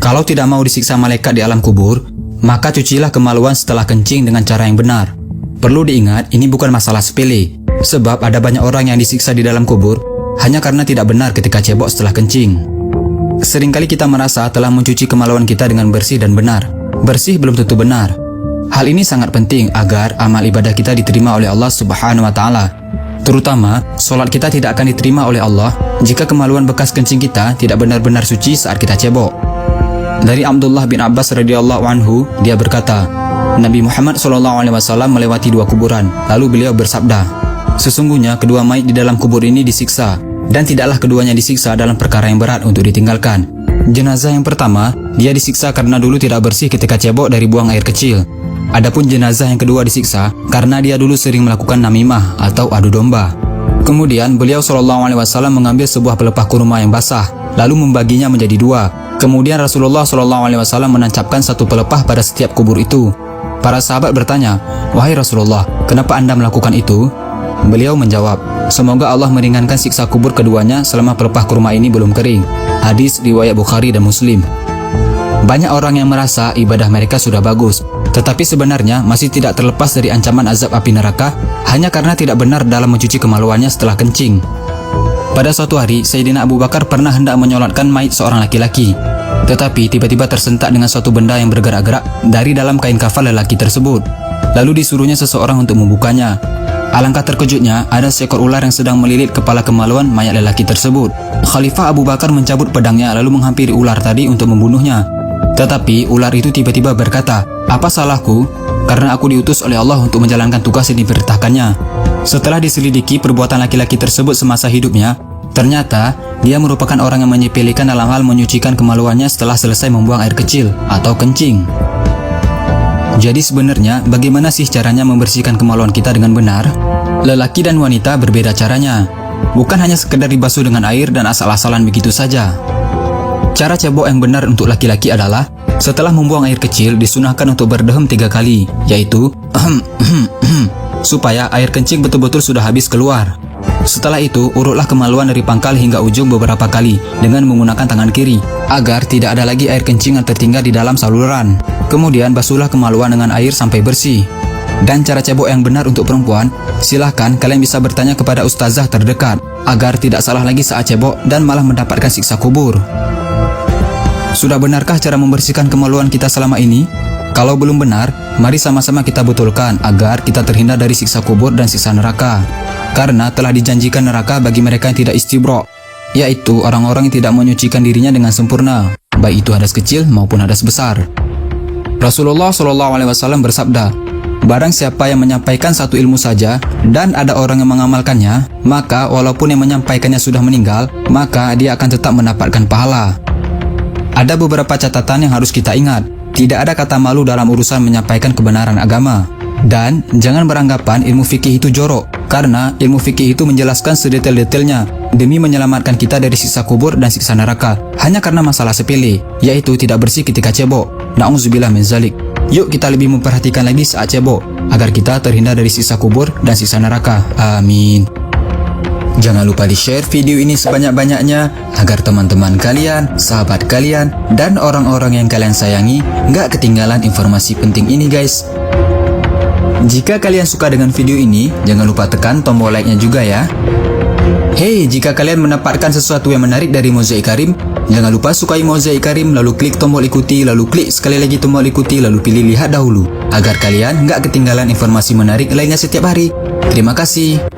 Kalau tidak mau disiksa malaikat di alam kubur, maka cucilah kemaluan setelah kencing dengan cara yang benar. Perlu diingat, ini bukan masalah sepele, sebab ada banyak orang yang disiksa di dalam kubur hanya karena tidak benar ketika cebok setelah kencing. Seringkali kita merasa telah mencuci kemaluan kita dengan bersih dan benar. Bersih belum tentu benar. Hal ini sangat penting agar amal ibadah kita diterima oleh Allah Subhanahu wa Ta'ala. Terutama, solat kita tidak akan diterima oleh Allah jika kemaluan bekas kencing kita tidak benar-benar suci saat kita cebok. Dari Abdullah bin Abbas radhiyallahu anhu, dia berkata, Nabi Muhammad SAW melewati dua kuburan, lalu beliau bersabda, sesungguhnya kedua mayit di dalam kubur ini disiksa, dan tidaklah keduanya disiksa dalam perkara yang berat untuk ditinggalkan. Jenazah yang pertama, dia disiksa karena dulu tidak bersih ketika cebok dari buang air kecil. Adapun jenazah yang kedua disiksa karena dia dulu sering melakukan namimah atau adu domba. Kemudian beliau SAW mengambil sebuah pelepah kurma yang basah, lalu membaginya menjadi dua. Kemudian Rasulullah SAW menancapkan satu pelepah pada setiap kubur itu. Para sahabat bertanya, wahai Rasulullah, kenapa Anda melakukan itu? Beliau menjawab, semoga Allah meringankan siksa kubur keduanya selama pelepah kurma ini belum kering. Hadis riwayat Bukhari dan Muslim. Banyak orang yang merasa ibadah mereka sudah bagus, tetapi sebenarnya masih tidak terlepas dari ancaman azab api neraka hanya karena tidak benar dalam mencuci kemaluannya setelah kencing. Pada suatu hari, Sayyidina Abu Bakar pernah hendak menyolatkan mayit seorang laki-laki, tetapi tiba-tiba tersentak dengan suatu benda yang bergerak-gerak dari dalam kain kafan lelaki tersebut. Lalu disuruhnya seseorang untuk membukanya. Alangkah terkejutnya, ada seekor ular yang sedang melilit kepala kemaluan mayat lelaki tersebut. Khalifah Abu Bakar mencabut pedangnya lalu menghampiri ular tadi untuk membunuhnya. Tetapi ular itu tiba-tiba berkata, apa salahku? Karena aku diutus oleh Allah untuk menjalankan tugas yang diperintahkannya. Setelah diselidiki perbuatan laki-laki tersebut semasa hidupnya, ternyata dia merupakan orang yang menyepelekan dalam hal menyucikan kemaluannya setelah selesai membuang air kecil atau kencing. Jadi sebenarnya bagaimana sih caranya membersihkan kemaluan kita dengan benar? Lelaki dan wanita berbeda caranya. Bukan hanya sekedar dibasuh dengan air dan asal-asalan begitu saja. Cara cebok yang benar untuk laki-laki adalah setelah membuang air kecil disunahkan untuk berdehem 3 kali, yaitu supaya air kencing betul-betul sudah habis keluar. Setelah itu, urutlah kemaluan dari pangkal hingga ujung beberapa kali dengan menggunakan tangan kiri, agar tidak ada lagi air kencing yang tertinggal di dalam saluran. Kemudian basuhlah kemaluan dengan air sampai bersih. Dan cara cebok yang benar untuk perempuan, silahkan kalian bisa bertanya kepada ustazah terdekat, agar tidak salah lagi saat cebok dan malah mendapatkan siksa kubur. Sudah benarkah cara membersihkan kemaluan kita selama ini? Kalau belum benar, mari sama-sama kita betulkan agar kita terhindar dari siksa kubur dan siksa neraka. Karena telah dijanjikan neraka bagi mereka yang tidak istibro, yaitu orang-orang yang tidak menyucikan dirinya dengan sempurna, baik itu hadas kecil maupun hadas besar. Rasulullah SAW bersabda, barang siapa yang menyampaikan satu ilmu saja dan ada orang yang mengamalkannya, maka walaupun yang menyampaikannya sudah meninggal, maka dia akan tetap mendapatkan pahala. Ada beberapa catatan yang harus kita ingat. Tidak ada kata malu dalam urusan menyampaikan kebenaran agama. Dan jangan beranggapan ilmu fikih itu jorok, karena ilmu fikih itu menjelaskan sedetail-detailnya demi menyelamatkan kita dari siksa kubur dan siksa neraka, hanya karena masalah sepele, yaitu tidak bersih ketika cebok. Na'udzubillah min zalik. Yuk kita lebih memperhatikan lagi saat cebok, agar kita terhindar dari siksa kubur dan siksa neraka. Amin. Jangan lupa di-share video ini sebanyak-banyaknya agar teman-teman kalian, sahabat kalian, dan orang-orang yang kalian sayangi nggak ketinggalan informasi penting ini guys. Jika kalian suka dengan video ini, jangan lupa tekan tombol like-nya juga ya. Hey, jika kalian mendapatkan sesuatu yang menarik dari Mozaik Karim, jangan lupa sukai Mozaik Karim, lalu klik tombol ikuti, lalu klik sekali lagi tombol ikuti, lalu pilih lihat dahulu, agar kalian nggak ketinggalan informasi menarik lainnya setiap hari. Terima kasih.